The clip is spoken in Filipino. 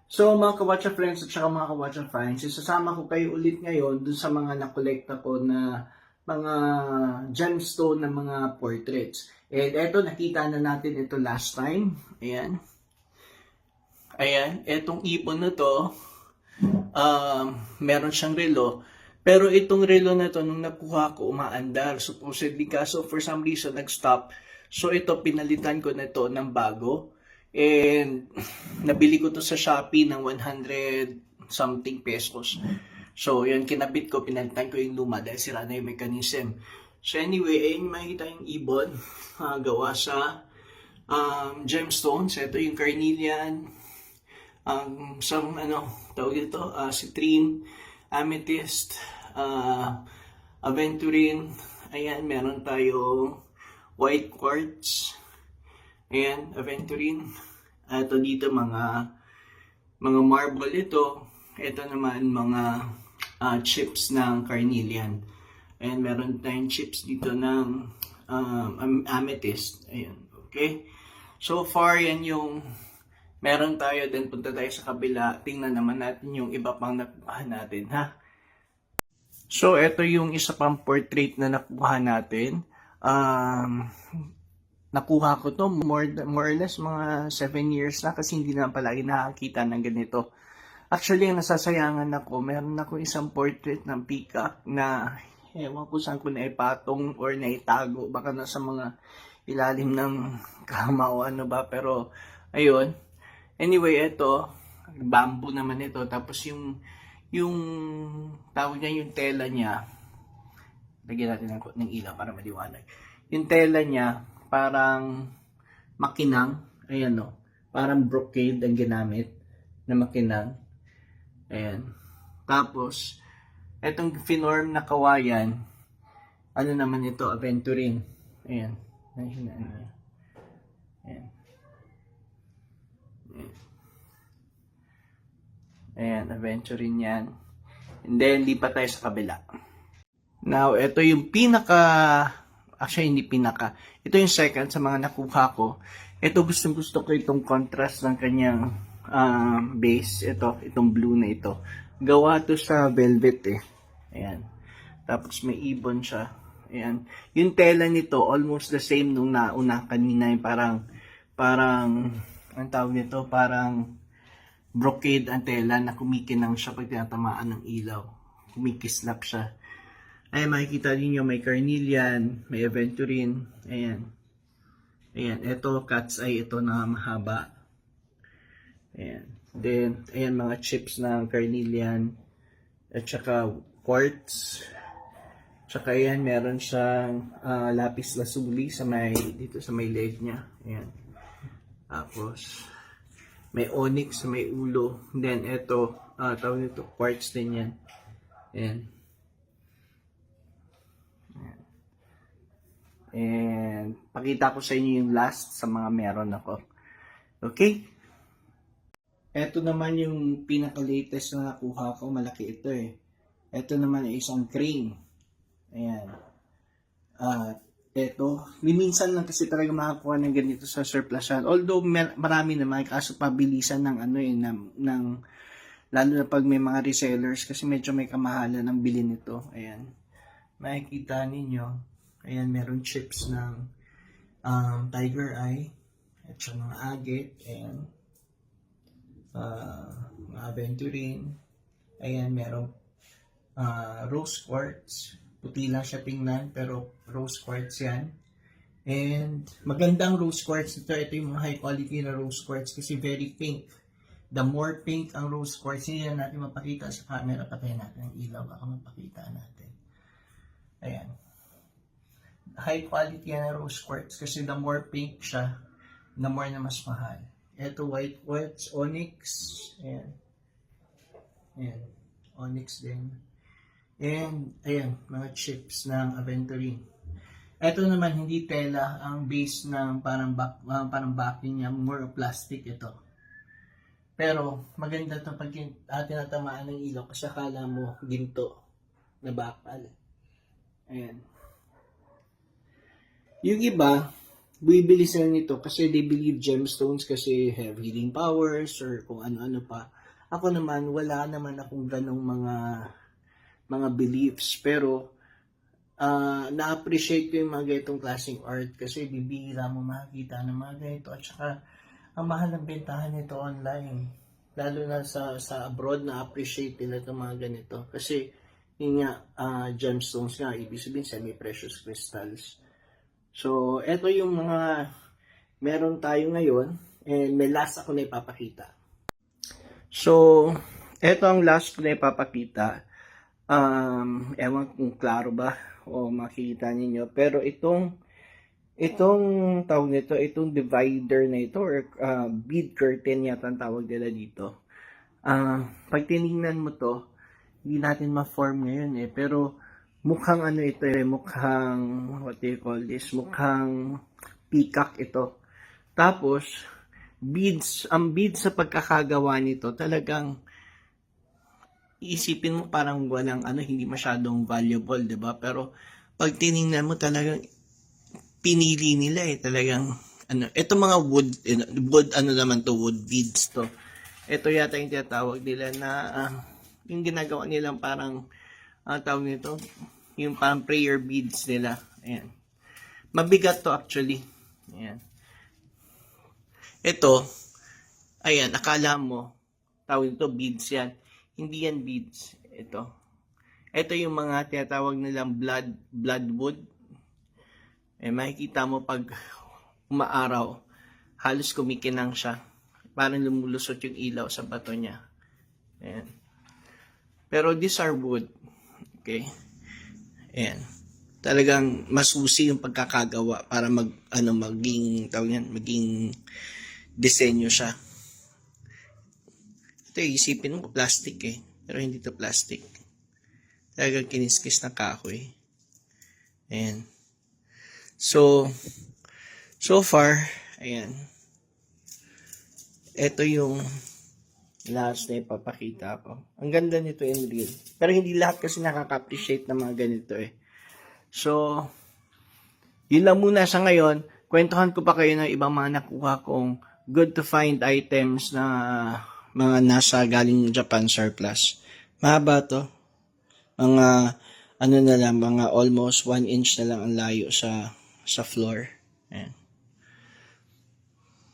So mga kawacha friends at saka mga kawacha fans, isasama ko kayo ulit ngayon dun sa mga nakolekta ko na mga gemstone na mga portraits. And eto, nakita na natin ito last time. Ayan. Ayan, etong ibon na to, meron siyang relo. Pero itong relo na to, nung nakuha ko, umaandar. Supposedly, kaso for some reason, nag-stop. So ito, pinalitan ko na to ng bago. And nabili ko to sa Shopee ng 100 something pesos. So yun, kinabit ko, pinalitan ko yung luma dahil sira na yung mechanism. So anyway, ayun makikita yung ibon, gawa sa gemstones. Ito yung carnelian, some tawag ito, citrine, amethyst, aventurine. Ayan, meron tayong white quartz. Ayan, aventurine. Ito dito mga marble ito. Ito naman mga chips ng carnelian. Ayan, meron tayong chips dito ng amethyst. Ayan, okay. So far, yan yung meron tayo. Then punta tayo sa kabila. Tingnan naman natin yung iba pang nakuha natin, ha? So, ito yung isa pang portrait na nakuha natin. Nakuha ko to more or less mga 7 years na kasi hindi na palagi nakakita ng ganito. Actually, ang nasasayangan ako, meron ako isang portrait ng peacock na ewan ko saan ko naipatong or naitago. Baka nasa mga ilalim ng kama o ano ba. Pero, ayun. Anyway, ito, bamboo naman ito. Tapos yung tawag niya, yung tela niya, lagyan natin ng ilaw para maliwanag. Yung tela niya, parang makinang, ayan o, parang brocade ang ginamit na makinang. Ayan. Tapos, etong finorm na kawayan, ano naman ito, aventurine. Ayan. Ayan. Ayan. Ayan, aventurine yan. And then, lipat tayo sa kabila. Now, ito yung actually, hindi pinaka. Ito yung second sa mga nakuha ko. Ito, gusto ko itong contrast ng kanyang base. Itong blue na ito. Gawa to sa velvet eh. Ayan. Tapos may ibon siya. Ayan. Yung tela nito, almost the same nung nauna kanina. Yung parang, ang tawag nito, parang brocade ang tela na kumikinang siya pag tinatamaan ng ilaw. Kumikislap siya. Ayan, makikita niyo may carnelian, may aventurine. Ayan. Ayan, ito cat's eye, ito na mahaba. Ayan. Then, ayan mga chips ng carnelian at saka quartz. Tsaka ayan, meron siyang lapis lazuli dito sa may leg niya. Ayan. Tapos, may onyx sa may ulo. Then, ito, tawag nito, quartz din yan. Ayan. And pakita ko sa inyo yung last sa mga meron ako. Okay? Ito naman yung pinaka-latest na nakuha ko. Malaki ito eh. Ito naman ay isang crane. Ayan. Ito. Minsan lang kasi talaga makakuha ng ganito sa surplus yan. Although marami naman. Kaso pabilisan ng lalo na pag may mga resellers. Kasi medyo may kamahalan ng bili nito. Ayan. Makikita ninyo. Ayan, meron chips ng tiger eye at saka mga agate. Ayan. Mga aventurine. Ayan, meron rose quartz. Puti lang siya tingnan, pero rose quartz yan. And magandang rose quartz ito. Ito yung high quality na rose quartz kasi very pink. The more pink ang rose quartz, hindi na natin mapakita sa camera. Patayin natin ang ilaw, baka mapakita natin. Ayan. High quality na rose quartz kasi the more pink siya, the more na mas mahal. Ito white quartz, onyx. Ayan. Ayan. Onyx din. And, ayan, mga chips ng aventurine. Ito naman, hindi tela. Ang base ng parang backing niya, more plastic ito. Pero, maganda ito pag tinatamaan ng ilaw kasi akala mo ginto na bakal. Ayan. Yung iba, bibili sila nito kasi they believe gemstones kasi have healing powers or kung ano-ano pa. Ako naman, wala naman akong ganong mga beliefs. Pero, na-appreciate ko yung mga ganitong klaseng art kasi bibihira mo makikita ng mga ganito. At saka, ang mahal ng bentahan nito online. Lalo na sa abroad, na-appreciate nila itong mga ganito. Kasi, yun nga, gemstones nga, ibig sabihin semi-precious crystals. So, eto yung mga meron tayo ngayon. And may last ako na ipapakita. So, eto ang last ko na ipapakita. Ewan kung klaro ba o makikita ninyo. Pero itong tawag nito, itong divider na ito or bead curtain yata ang tawag nila dito. Pag tinignan mo to, hindi natin ma-form ngayon pero mukhang ano ito mukhang, what do you call this, mukhang peacock ito. Tapos, ang beads sa pagkakagawa nito, talagang iisipin mo parang walang hindi masyadong valuable, 'di ba? Pero pag tiningnan mo talagang pinili nila talagang ito mga wood naman to, wood beads to. Ito yata yung tinatawag nila na yung ginagawa nilang parang tawag nito, yung parang prayer beads nila. Ayan. Mabigat to actually. Ayan. Ito, ayan, akala mo, tawag nito beads yan. Hindi yan beads. Ito yung mga tinatawag nilang bloodwood. Makikita mo pag umaaraw, halos kumikinang siya. Parang lumulusot yung ilaw sa bato niya. Ayan. Pero these are wood. Okay? Ayan. Talagang masusi yung pagkakagawa para maging disenyo siya. Ito isipin mo plastic pero hindi to plastic. Talagang kiniskis na kahoy. Ayan. So far, ayan. Ito yung last na ipapakita ko. Ang ganda nito in real. Pero hindi lahat kasi nakaka-appreciate ng mga ganito So, yun lang muna sa ngayon. Kwentuhan ko pa kayo ng ibang mga nakuha kong good to find items na mga nasa galing Japan surplus. Mahaba to. Mga mga almost 1 inch na lang ang layo sa floor.